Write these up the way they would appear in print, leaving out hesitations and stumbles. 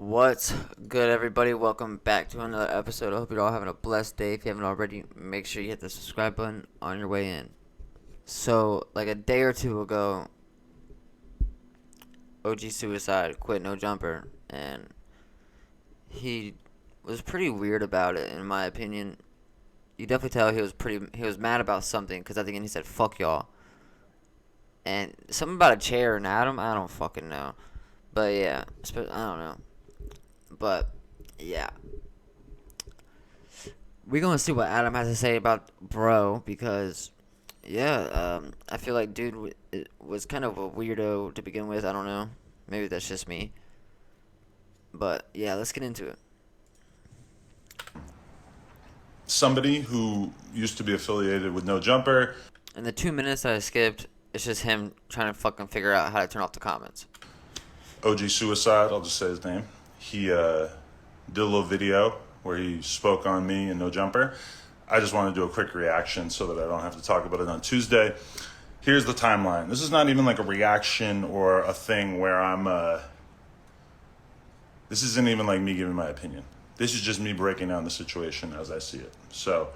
What's good, everybody? Welcome back to another episode. I hope you're all having a blessed day. If you haven't already, make sure you hit the subscribe button on your way in. So, like a day or two ago, OG Cuicide quit No Jumper, and he was pretty weird about it, in my opinion. You definitely tell he was mad about something, because at the end he said, fuck y'all. And something about a chair and Adam, I don't fucking know. But yeah, I don't know. But yeah, we're gonna see what Adam has to say about bro because I feel like dude was kind of a weirdo to begin with. I don't know, maybe that's just me. But yeah, let's get into it. Somebody who used to be affiliated with No Jumper. In the 2 minutes that I skipped, it's just him trying to fucking figure out how to turn off the comments. OG Cuicide, I'll just say his name. He did a little video where he spoke on me and No Jumper. I just want to do a quick reaction so that I don't have to talk about it on Tuesday. Here's the timeline. This is not even like a reaction or a thing where this isn't even like me giving my opinion. This is just me breaking down the situation as I see it. So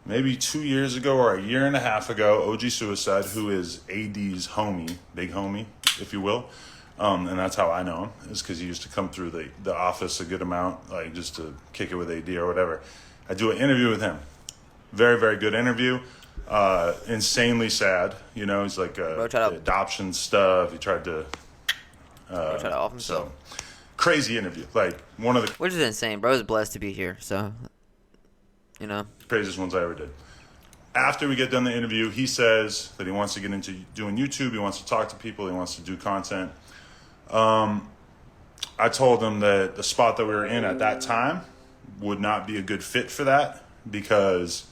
maybe 2 years ago or a year and a half ago, OG Cuicide, who is AD's homie, big homie, if you will, and that's how I know him, is because he used to come through the office a good amount, like just to kick it with AD or whatever. I do an interview with him. Very, very good interview. Insanely sad. You know, he's like the adoption stuff. He tried to... Bro tried to off himself. So, crazy interview. Like, one of the... Which is insane. Bro is blessed to be here, so... You know? Craziest ones I ever did. After we get done the interview, he says that he wants to get into doing YouTube. He wants to talk to people. He wants to do content. I told him that the spot that we were in at that time would not be a good fit for that because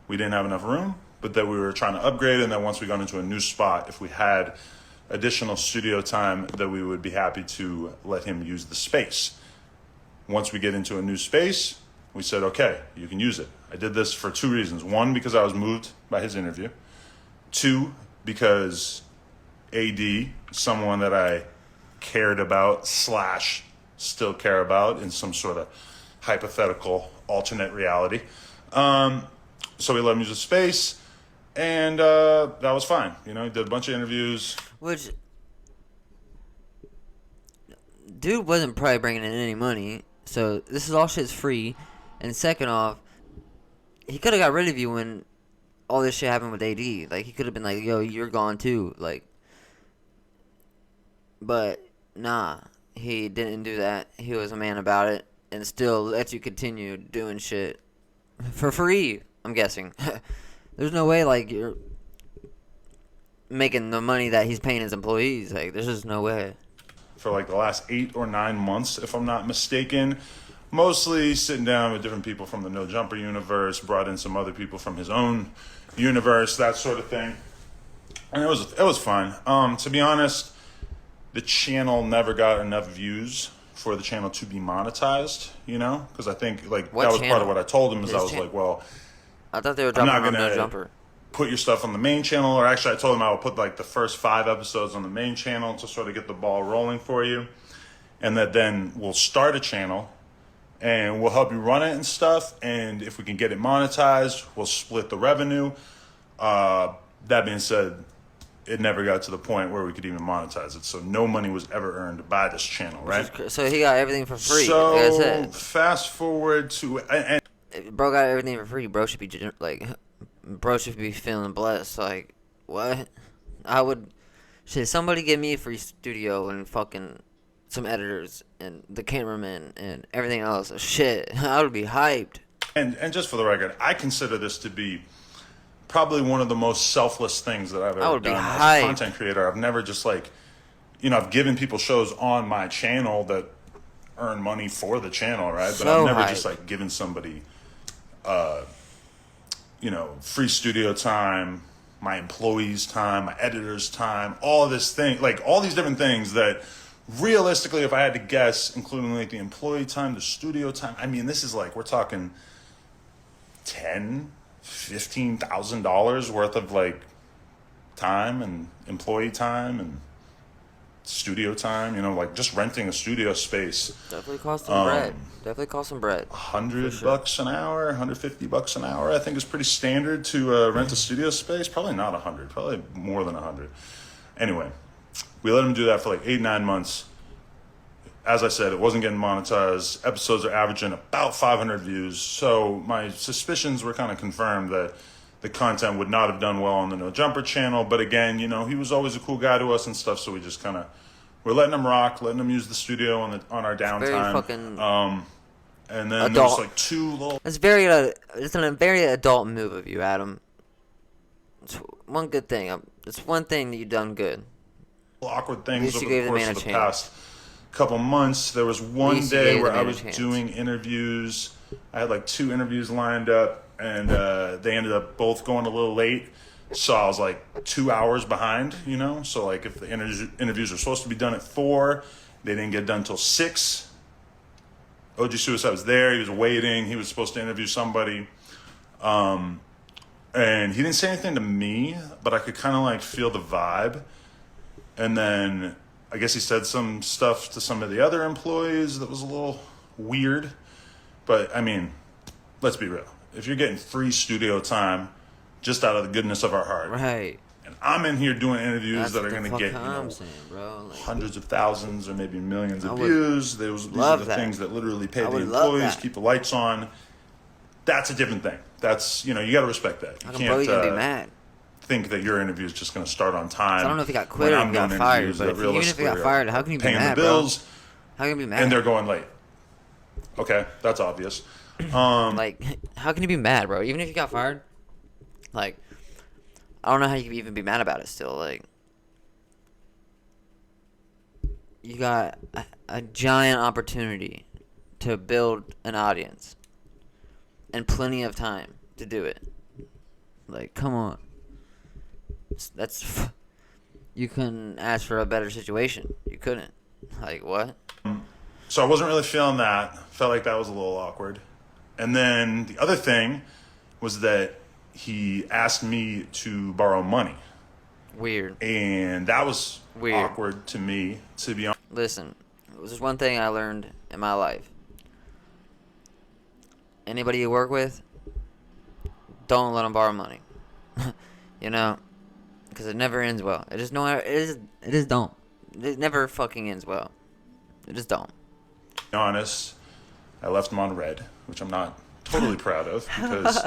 we didn't have enough room, but that we were trying to upgrade, and that once we got into a new spot, if we had additional studio time, that we would be happy to let him use the space. Once we get into a new space, we said, okay, you can use it. I did this for two reasons. One, because I was moved by his interview. Two, because AD, someone that I cared about / still care about in some sort of hypothetical alternate reality. So we let him use the space, and that was fine. You know, he did a bunch of interviews. Which... Dude wasn't probably bringing in any money, so this is all shit's free. And second off, he could have got rid of you when all this shit happened with AD. Like, he could have been like, yo, you're gone too. Like, but nah, he didn't do that. He was a man about it and still lets you continue doing shit for free, I'm guessing. There's no way, like, you're making the money that he's paying his employees. Like, there's just no way. For like the last 8 or 9 months, if I'm not mistaken. Mostly sitting down with different people from the No Jumper universe, brought in some other people from his own universe, that sort of thing. And it was fun. To be honest, the channel never got enough views for the channel to be monetized, you know? Because I think like that was part of what I told him is I was like, well, I thought they were dropping on No Jumper. Put your stuff on the main channel, or actually I told him I would put like the first 5 episodes on the main channel to sort of get the ball rolling for you. And that then we'll start a channel and we'll help you run it and stuff. And if we can get it monetized, we'll split the revenue. That being said, it never got to the point where we could even monetize it. So no money was ever earned by this channel, right? So he got everything for free. So like I said, fast forward to... bro got everything for free. Bro should be like... Bro should be feeling blessed. Like, what? I would... Shit, somebody give me a free studio and fucking... some editors and the cameraman and everything else. Shit, I would be hyped. And just for the record, I consider this to be probably one of the most selfless things that I've ever done as a content creator. I've never just like, you know, I've given people shows on my channel that earn money for the channel, right? But I've never just like given somebody, you know, free studio time, my employees' time, my editor's time, all this thing, like all these different things that realistically, if I had to guess, including like the employee time, the studio time, I mean, this is like, we're talking $10,000-$15,000 worth of like time and employee time and studio time, like just renting a studio space. Definitely cost some bread. Definitely cost some bread. $100 an hour, $150 an hour, I think is pretty standard to rent a studio space. Probably not 100, probably more than 100. Anyway, we let him do that for like 8-9 months. As I said, it wasn't getting monetized. Episodes are averaging about 500 views. So my suspicions were kind of confirmed that the content would not have done well on the No Jumper channel. But again, he was always a cool guy to us and stuff. So we just kind of, we're letting him rock, letting him use the studio on our downtime. Very fucking and then adult. there was like two little... It's a very adult move of you, Adam. It's one good thing. It's one thing that you've done good. Awkward things over the the course of the past couple months. There was one day where I was doing interviews. I had like 2 interviews lined up, and they ended up both going a little late. So I was like 2 hours behind, So like if the interviews were supposed to be done at 4, they didn't get done until 6. OG Cuicide was there. He was waiting. He was supposed to interview somebody. And he didn't say anything to me, but I could kind of like feel the vibe. And then I guess he said some stuff to some of the other employees that was a little weird. But, I mean, let's be real. If you're getting free studio time just out of the goodness of our heart. Right. And I'm in here doing interviews that are going to get, like, hundreds of thousands or maybe millions of views. These are the things that literally pay the employees, keep the lights on. That's a different thing. That's, you got to respect that. You can't be mad. Think that your interview is just going to start on time. I don't know if he got quit or if he got fired, but even if he got fired, how can you be mad, paying the bills, How can you be mad? And they're going late. Okay, that's obvious. Like, how can you be mad, bro? Even if you got fired, like, I don't know how you can even be mad about it still. Like, you got a giant opportunity to build an audience and plenty of time to do it. Like, come on. You couldn't ask for a better situation. You couldn't. Like, what? So I wasn't really feeling that. Felt like that was a little awkward. And then the other thing was that he asked me to borrow money. Weird. And that was weird. Awkward to me, to be honest. Listen, there's one thing I learned in my life. Anybody you work with, don't let them borrow money. Because it never ends well. It just don't. It never fucking ends well. It just don't. To be honest, I left him on red, which I'm not totally proud of because,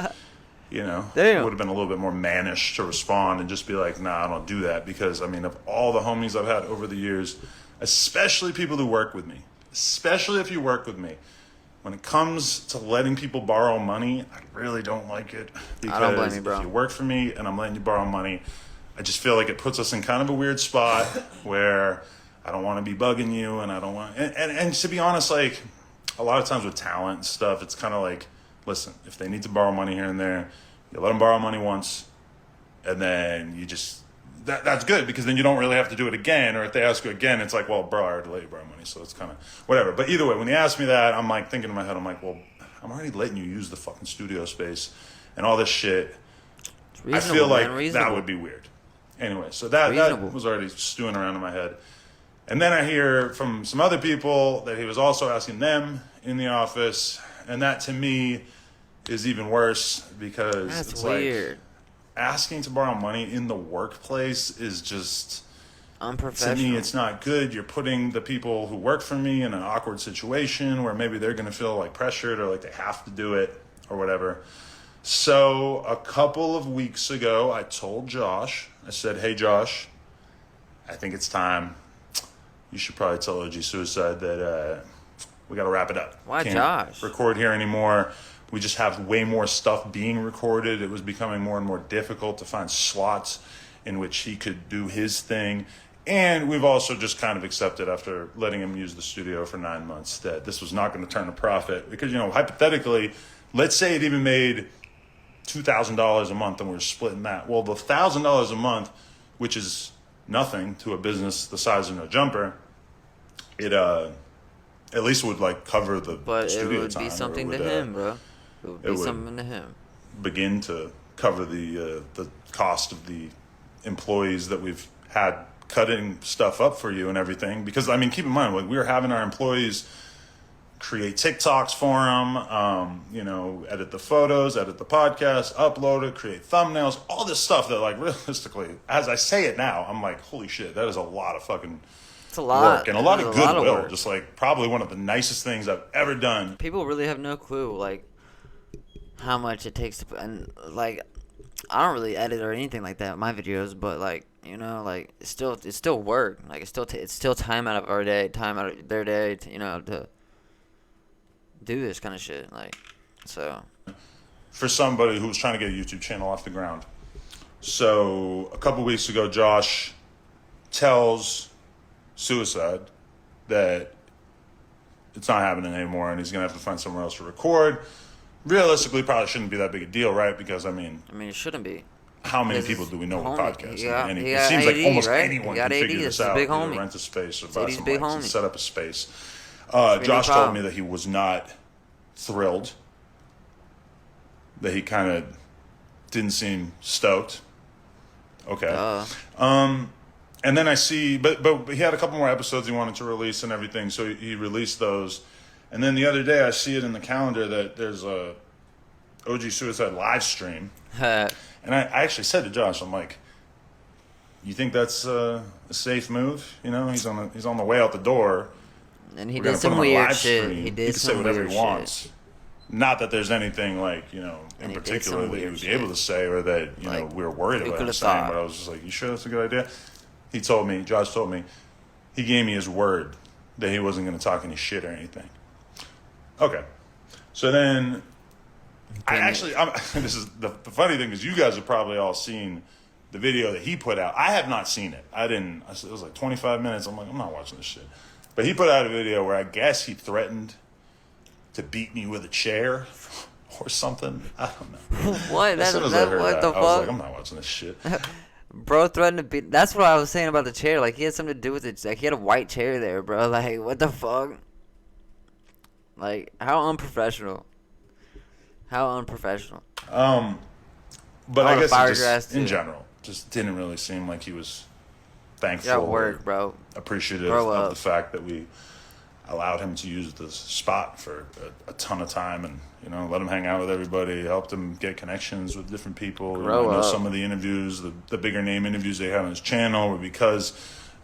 it would have been a little bit more mannish to respond and just be like, nah, I don't do that. Because, of all the homies I've had over the years, especially people who work with me, especially if you work with me, when it comes to letting people borrow money, I really don't like it. Because I don't blame you, bro. If you work for me and I'm letting you borrow money, I just feel like it puts us in kind of a weird spot where I don't want to be bugging you and I don't want... And to be honest, like, a lot of times with talent and stuff, it's kind of like, listen, if they need to borrow money here and there, you let them borrow money once, and then you just... That's good, because then you don't really have to do it again, or if they ask you again, it's like, well, bro, I already let you borrow money, so it's kind of... Whatever. But either way, when he asked me that, I'm like, thinking in my head, I'm like, well, I'm already letting you use the fucking studio space and all this shit. I feel like that would be weird. Anyway, so that was already stewing around in my head. And then I hear from some other people that he was also asking them in the office, and that to me is even worse because that's it's weird. Like asking to borrow money in the workplace is just unprofessional. To me, it's not good. You're putting the people who work for me in an awkward situation where maybe they're going to feel like pressured or like they have to do it or whatever. So a couple of weeks ago, I told Josh, I said, hey, Josh, I think it's time. You should probably tell OG Cuicide that we got to wrap it up. Why, Can't Josh? Record here anymore. We just have way more stuff being recorded. It was becoming more and more difficult to find slots in which he could do his thing. And we've also just kind of accepted after letting him use the studio for 9 months that this was not going to turn a profit. Because, hypothetically, let's say it even made $2,000 a month and we're splitting that. Well, the $1,000 a month, which is nothing to a business the size of No Jumper, it at least would like cover the studio time. But it would be something to him, bro. It would be something to him. Begin to cover the cost of the employees that we've had cutting stuff up for you and everything. Because, I mean, keep in mind, like, we were having our employees create TikToks for them, you know, edit the photos, edit the podcast, upload it, create thumbnails, all this stuff that, like, realistically, as I say it now, I'm like, holy shit, that is a lot of fucking It's a lot. work and a lot of goodwill. Work. Just, like, probably one of the nicest things I've ever done. People really have no clue, like, how much it takes to, and, like, I don't really edit or anything like that in my videos, but, like, you know, like, it's still work. Like, it's still time out of our day, time out of their day, to, you know, to do this kind of shit. Like, so. For somebody who was trying to get a YouTube channel off the ground. So, a couple weeks ago, Josh tells Cuicide that it's not happening anymore and he's going to have to find somewhere else to record. Realistically, probably shouldn't be that big a deal, right? Because, I mean, it shouldn't be. How many people do we know with podcasts? It seems like almost right? anyone can figure this out. Big Either rent a space or buy some big mics and homie. set up a space. Josh told me that he was not thrilled. That he kind of didn't seem stoked. Okay. And then I see, but he had a couple more episodes he wanted to release and everything, so he released those. And then the other day I see it in the calendar that there's a OG Cuicide live stream. And I actually said to Josh, I'm like, you think that's a safe move? You know, he's on the way out the door. And he did some weird shit. He can say whatever he wants. Not that there's anything, like, you know, in particular that he would be able to say, or that, you know, we were worried about him saying, but I was just like, you sure that's a good idea? Josh told me, he gave me his word that he wasn't going to talk any shit or anything. Okay. So then, this is the funny thing is you guys have probably all seen the video that he put out. I have not seen it. It was like 25 minutes. I'm like, I'm not watching this shit. But he put out a video where I guess he threatened to beat me with a chair or something. I don't know. What? As soon as I heard that, I was like, I'm not watching this shit. Bro threatened to beat. That's what I was saying about the chair. Like, he had something to do with it. Like, he had a white chair there, bro. Like, what the fuck? Like, how unprofessional. How unprofessional. But I guess it just, in general, just didn't really seem like he was thankful. Yeah, work, bro. Appreciative of the fact that we allowed him to use this spot for a ton of time, and, you know, let him hang out with everybody, helped him get connections with different people. I know some of the interviews, the bigger name interviews they had on his channel were because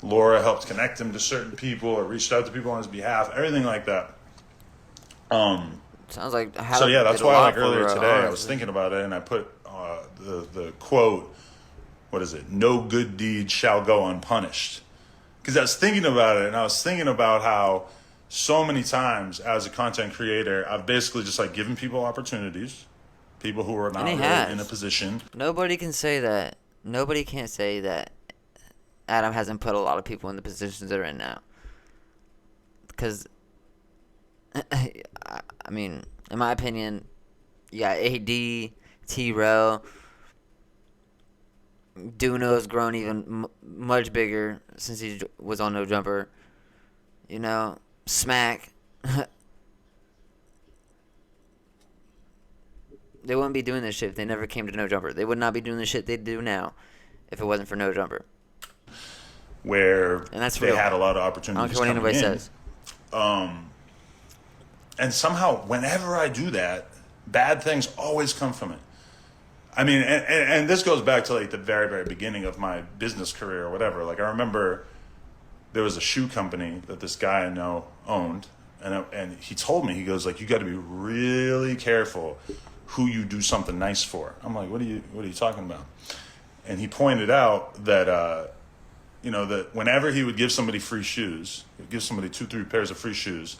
Laura helped connect him to certain people or reached out to people on his behalf, everything like that. Sounds like so yeah, that's why, like, earlier today I was thinking about it, and I put the quote, what is it? No good deed shall go unpunished. Because I was thinking about it, and I was thinking about how so many times as a content creator, I've basically just, like, given people opportunities, people who are not really in a position. Nobody can say that. Nobody can't say that Adam hasn't put a lot of people in the positions they're in now. Because, I mean, in my opinion, you got AD, T-Rail, Duno's grown even much bigger since he was on No Jumper. You know, Smack. They wouldn't be doing this shit if they never came to No Jumper. They would not be doing the shit they do now if it wasn't for No Jumper. Where they had a lot of opportunities. I don't care what anybody says. And somehow, whenever I do that, bad things always come from it. I mean, and this goes back to, like, the very, very beginning of my business career or whatever. Like, I remember there was a shoe company that this guy I know owned, and he told me, he goes, like, you got to be really careful who you do something nice for. I'm like, what are you talking about? And he pointed out that, you know, that whenever he would give somebody free shoes, he'd give somebody 2-3 pairs of free shoes,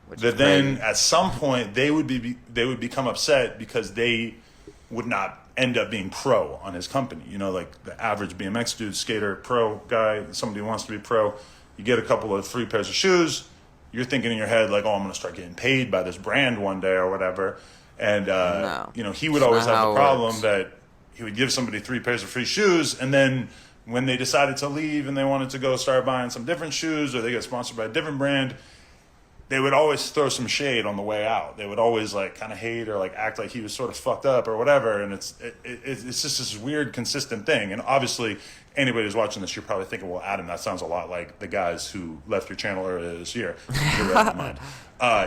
that then at some point they would become upset because they would not end up being pro on his company. You know, like the average BMX dude, skater, pro guy, somebody who wants to be pro, you get a couple of free pairs of shoes, you're thinking in your head, like, oh, I'm going to start getting paid by this brand one day or whatever. And, you know, he would always have the problem that he would give somebody 3 pairs of free shoes, and then when they decided to leave and they wanted to go start buying some different shoes or they got sponsored by a different brand, they would always throw some shade on the way out. They would always like kind of hate or like act like he was sort of fucked up or whatever. And it's just this weird, consistent thing. And obviously, anybody who's watching this, you're probably thinking, well, Adam, that sounds a lot like the guys who left your channel earlier this year. You're right in mind.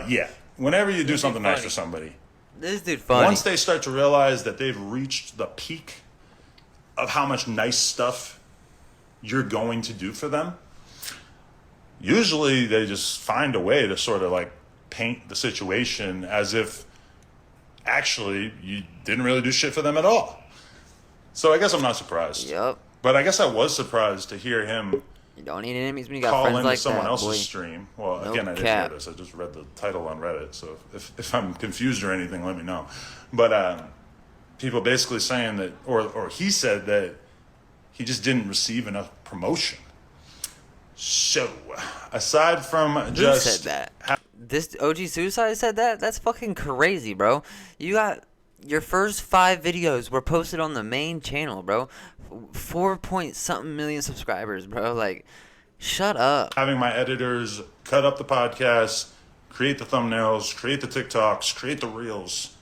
Yeah. Whenever you do something nice for somebody, this dude funny. Once they start to realize that they've reached the peak of how much nice stuff you're going to do for them, usually they just find a way to sort of like paint the situation as if actually you didn't really do shit for them at all. So I guess I'm not surprised. Yep. But I guess I was surprised to hear him You don't need enemies when you got call friends into like someone that, else's boy. stream. Well, No again, I didn't cap. hear this. I just read the title on Reddit. So if I'm confused or anything, let me know. But people basically saying that, or he said that he just didn't receive enough promotion. So, aside from Who just said that? This OG Cuicide said that? That's fucking crazy, bro. You got your first 5 videos were posted on the main channel, bro. 4 point something million subscribers, bro. Like, shut up. having my editors cut up the podcast, create the thumbnails, create the TikToks, create the reels.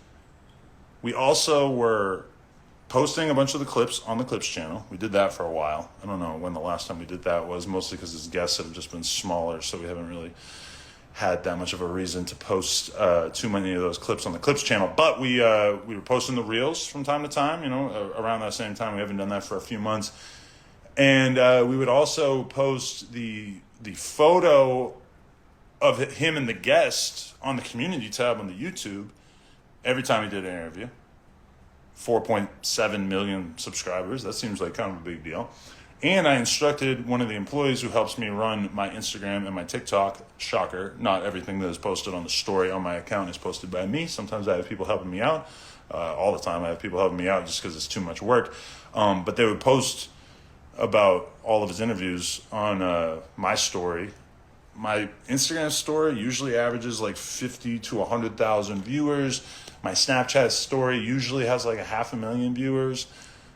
We also were posting a bunch of the clips on the Clips channel. We did that for a while. I don't know when the last time we did that was, mostly because his guests have just been smaller, so we haven't really had that much of a reason to post too many of those clips on the Clips channel. But we were posting the reels from time to time, around that same time. We haven't done that for a few months. And we would also post the photo of him and the guest on the community tab on the YouTube every time he did an interview. 4.7 million subscribers. That seems like kind of a big deal. And I instructed one of the employees who helps me run my Instagram and my TikTok. Shocker, not everything that is posted on the story on my account is posted by me. Sometimes I have people helping me out. All the time I have people helping me out just because it's too much work. But they would post about all of his interviews on my story. My Instagram story usually averages like 50 to 100,000 viewers. My Snapchat story usually has like 500,000 viewers.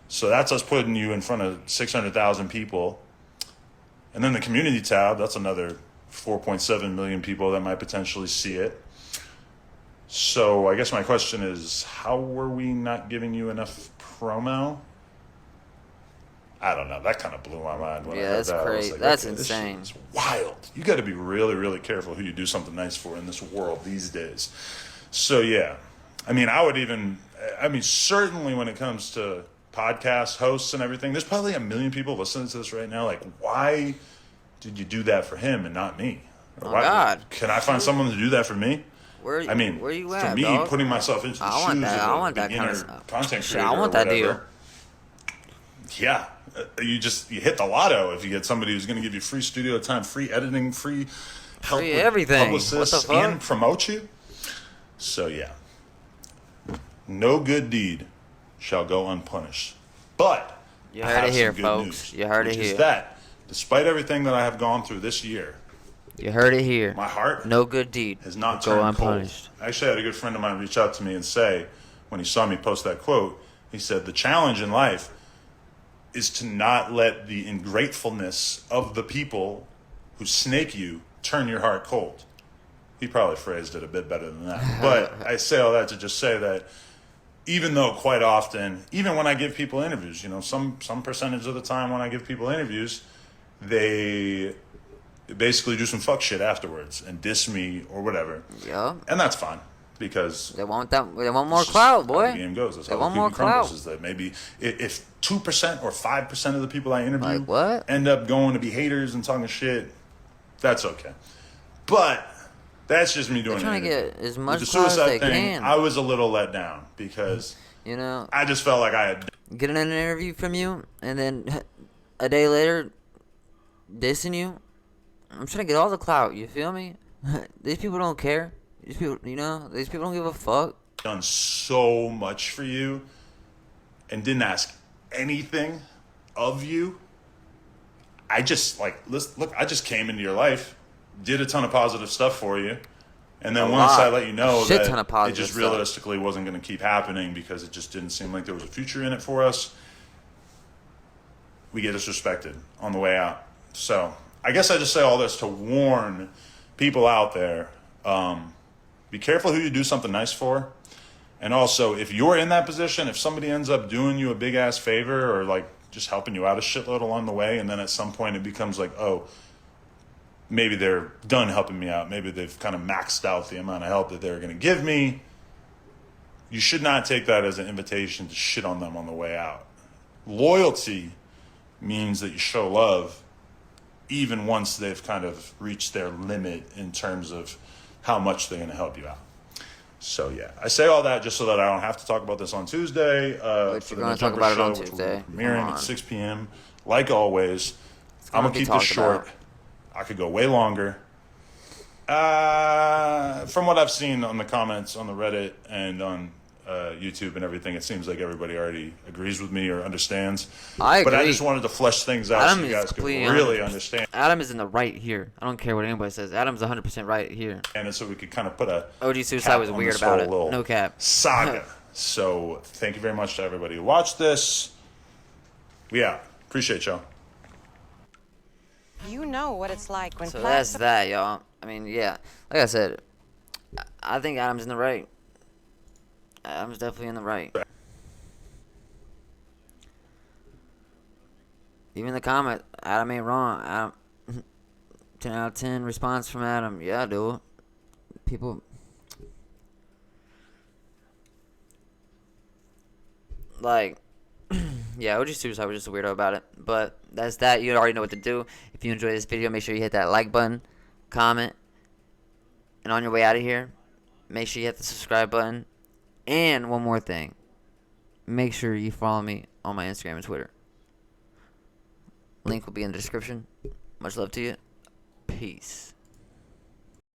So that's us putting you in front of 600,000 people. And then the community tab, that's another 4.7 million people that might potentially see it. So I guess my question is, how were we not giving you enough promo? I don't know. That kind of blew my mind when I heard that's that. crazy. Like, That's okay, insane. This shit is wild. You got to be really, really careful who you do something nice for in this world these days. So yeah, certainly when it comes to podcast hosts and everything, there's probably 1 million people listening to this right now. Like, why did you do that for him and not me? Oh, God. Can I find someone to do that for me? Where you at, for me, dog? putting myself into the I want shoes that. of I a want that kind beginner of content shit. creator I want or that whatever. Yeah, you hit the lotto if you get somebody who's going to give you free studio time, free editing, free help Free with everything. publicists, What the fuck? and promote you. So yeah, no good deed shall go unpunished. But You I heard have it here, some good folks. news, You heard it which is here. that despite everything that I have gone through this year, You heard it here. my heart No good deed has not will go turned cold. unpunished. I actually had a good friend of mine reach out to me and say, when he saw me post that quote, he said, the challenge in life is to not let the ingratefulness of the people who snake you turn your heart cold. He probably phrased it a bit better than that. But I say all that to just say that even though quite often, even when I give people interviews, some percentage of the time when I give people interviews, they basically do some fuck shit afterwards and diss me or whatever. Yeah. And that's fine because They want that. They want more it's just clout, how boy. the game goes. That's They how want the more cookie crumbles. clout. Is that maybe if 2% or 5% of the people I interview Like what? end up going to be haters and talking shit, that's okay. But that's just me doing They're trying to interview. get as With much the clout as suicide they thing, can. I was a little let down because I just felt like I had Getting an interview from you, and then a day later, dissing you. I'm trying to get all the clout. You feel me? These people don't care. These people, these people don't give a fuck. done so much for you and didn't ask anything of you. I just look, I just came into your life, did a ton of positive stuff for you. And then once I let you know Shit that ton of it positive just stuff. realistically wasn't going to keep happening because it just didn't seem like there was a future in it for us, we get disrespected on the way out. So I guess I just say all this to warn people out there Be careful who you do something nice for. And also, if you're in that position, if somebody ends up doing you a big ass favor or like just helping you out a shitload along the way, and then at some point it becomes like, oh, maybe they're done helping me out. Maybe they've kind of maxed out the amount of help that they're going to give me. You should not take that as an invitation to shit on them on the way out. Loyalty means that you show love even once they've kind of reached their limit in terms of how much they're going to help you out. So yeah, I say all that just so that I don't have to talk about this on Tuesday. But you're going to talk about it on Tuesday. Which will be premiering at 6 p.m. Like always, I'm going to keep this short. I could go way longer. From what I've seen on the comments on the Reddit and on YouTube and everything, it seems like everybody already agrees with me or understands. I agree. But I just wanted to flesh things out so you guys could really understand. Adam is in the right here. I don't care what anybody says. Adam's 100% right here. And so we could kind of put a OG Cuicide was weird about it. No cap. Saga. So thank you very much to everybody who watched this. We out. Appreciate y'all. You know what it's like when So that's that, y'all. I mean, yeah. Like I said, I think Adam's in the right. Adam's definitely in the right. Even the comment, Adam ain't wrong. Adam, 10 out of 10 response from Adam. Yeah, dude. People. Like, yeah, OG Suicide was just a weirdo about it. But that's that. You already know what to do. If you enjoyed this video, make sure you hit that like button, comment, and on your way out of here, make sure you hit the subscribe button. And one more thing. Make sure you follow me on my Instagram and Twitter. Link will be in the description. Much love to you. Peace.